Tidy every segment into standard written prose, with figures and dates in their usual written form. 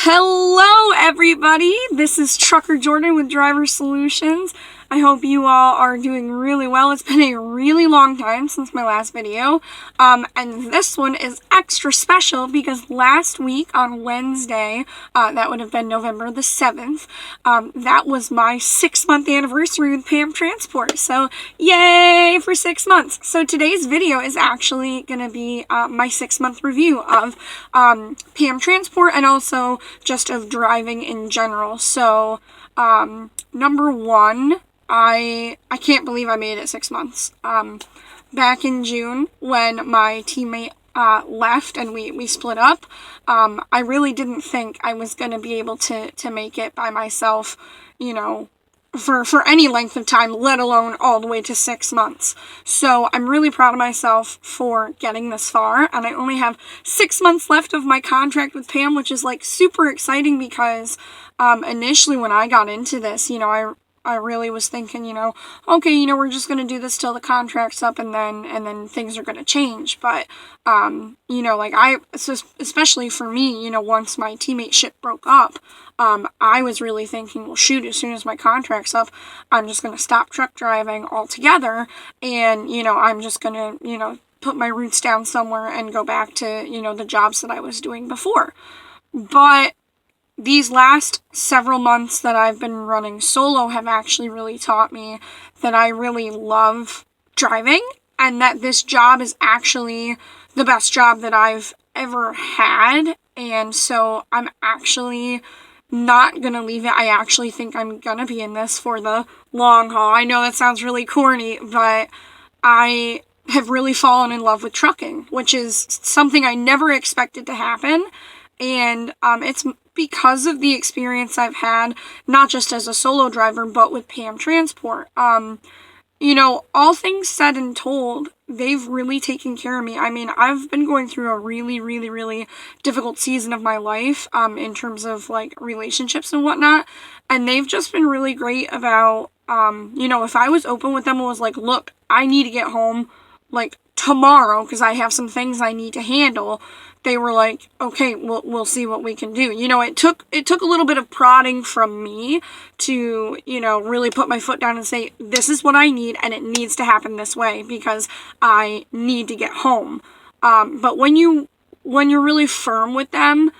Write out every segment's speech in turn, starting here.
Hello everybody, this is Trucker Jordan with Driver Solutions. I hope you all are doing really well. It's been a really long time since my last video, and this one is extra special because last week on Wednesday, that would have been November the 7th, that was my 6-month anniversary with PAM Transport, so yay for 6 months. So today's video is actually going to be my 6-month review of PAM Transport and also just of driving in general. So, number one, I can't believe I made it 6 months. Back in June, when my teammate left and we split up, I really didn't think I was going to be able to make it by myself, for any length of time, let alone all the way to 6 months. So I'm really proud of myself for getting this far, and I only have 6 months left of my contract with PAM, which is like super exciting because initially when I got into this, I really was thinking, okay, we're just going to do this till the contract's up and then things are going to change. But, especially for me, once my teammate ship broke up, I was really thinking, well, shoot, as soon as my contract's up, I'm just going to stop truck driving altogether. And, I'm just going to, put my roots down somewhere and go back to, the jobs that I was doing before. But these last several months that I've been running solo have actually really taught me that I really love driving and that this job is actually the best job that I've ever had. And so I'm actually not gonna leave it. I actually think I'm gonna be in this for the long haul. I know that sounds really corny, but I have really fallen in love with trucking, which is something I never expected to happen. And it's because of the experience I've had, not just as a solo driver, but with PAM Transport. All things said and told, they've really taken care of me. I mean, I've been going through a really, really, really difficult season of my life, in terms of, relationships and whatnot, and they've just been really great about, if I was open with them and was like, look, I need to get home, tomorrow, because I have some things I need to handle, they were like, okay, we'll see what we can do. It took a little bit of prodding from me to, really put my foot down and say, this is what I need, and it needs to happen this way, because I need to get home. But when you're really firm with them,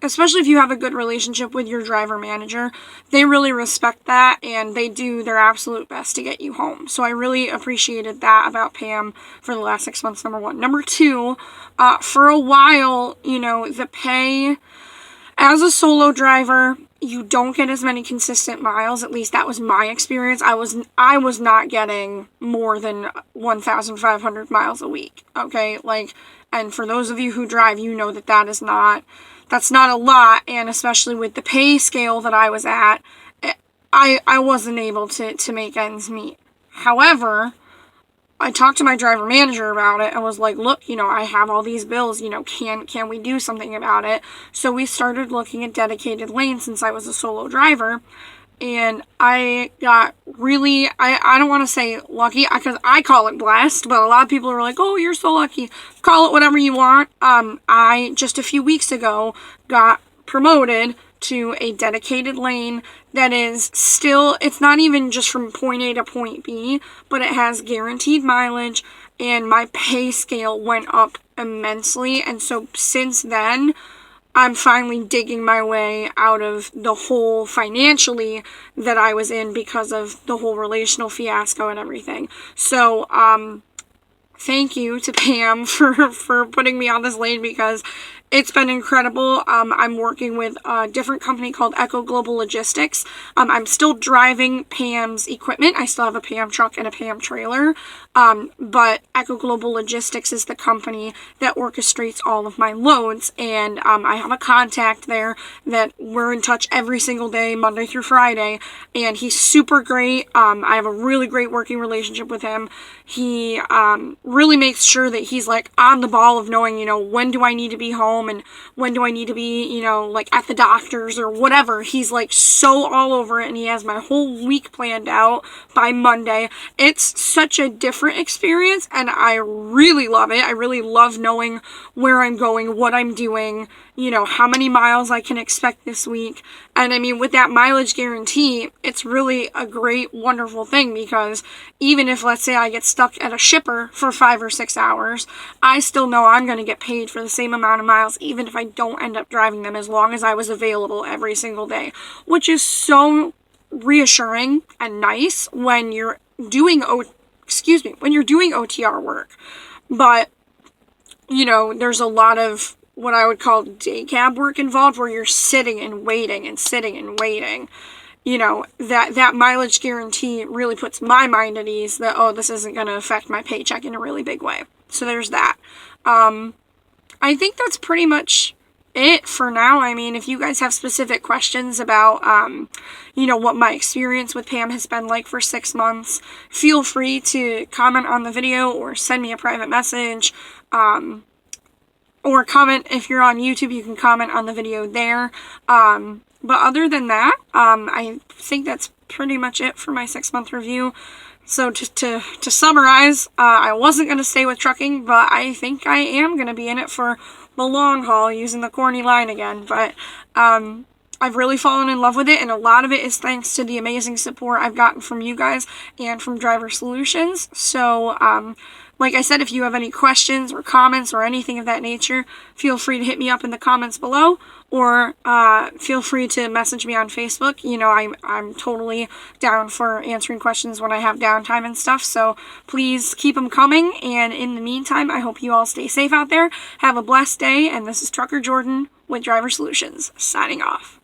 especially if you have a good relationship with your driver manager, they really respect that and they do their absolute best to get you home. So I really appreciated that about PAM for the last 6 months, number one. Number two, for a while, the pay as a solo driver, you don't get as many consistent miles. At least that was my experience. I was not getting more than 1,500 miles a week. Okay, and for those of you who drive, that's not a lot, and especially with the pay scale that I was at, I wasn't able to make ends meet. However, I talked to my driver manager about it and was like, look, I have all these bills, can we do something about it? So we started looking at dedicated lanes since I was a solo driver, and I got really, I don't want to say lucky, because I call it blessed, but a lot of people are like, oh, you're so lucky. Call it whatever you want. I, just a few weeks ago, got promoted to a dedicated lane that is still, it's not even just from point A to point B, but it has guaranteed mileage, and my pay scale went up immensely, and so since then, I'm finally digging my way out of the hole financially that I was in because of the whole relational fiasco and everything. So, thank you to Pam for putting me on this lane because it's been incredible. I'm working with a different company called Echo Global Logistics. I'm still driving Pam's equipment. I still have a Pam truck and a Pam trailer. But Echo Global Logistics is the company that orchestrates all of my loads. And I have a contact there that we're in touch every single day, Monday through Friday. And he's super great. I have a really great working relationship with him. He really makes sure that he's on the ball of knowing, when do I need to be home? home and when do I need to be, like at the doctor's or whatever. He's like so all over it, and he has my whole week planned out by Monday. It's such a different experience, and I really love it. I really love knowing where I'm going, what I'm doing, how many miles I can expect this week. And I mean, with that mileage guarantee, it's really a great, wonderful thing, because even if, let's say, I get stuck at a shipper for 5 or 6 hours, I still know I'm going to get paid for the same amount of miles, even if I don't end up driving them, as long as I was available every single day, which is so reassuring and nice when you're doing when you're doing OTR work. But there's a lot of what I would call day cab work involved, where you're sitting and waiting and sitting and waiting. That mileage guarantee really puts my mind at ease that, oh, this isn't going to affect my paycheck in a really big way. So there's that. I think that's pretty much it for now. I mean, if you guys have specific questions about, what my experience with PAM has been like for 6 months, feel free to comment on the video or send me a private message. Or comment, if you're on YouTube, you can comment on the video there. But other than that, I think that's pretty much it for my 6-month review. So just to summarize, I wasn't going to stay with trucking, but I think I am going to be in it for the long haul, using the corny line again. But I've really fallen in love with it, and a lot of it is thanks to the amazing support I've gotten from you guys and from Driver Solutions. So, like I said, if you have any questions or comments or anything of that nature, feel free to hit me up in the comments below, or feel free to message me on Facebook. I'm totally down for answering questions when I have downtime and stuff, so please keep them coming. And in the meantime, I hope you all stay safe out there. Have a blessed day, and this is Trucker Jordan with Driver Solutions, signing off.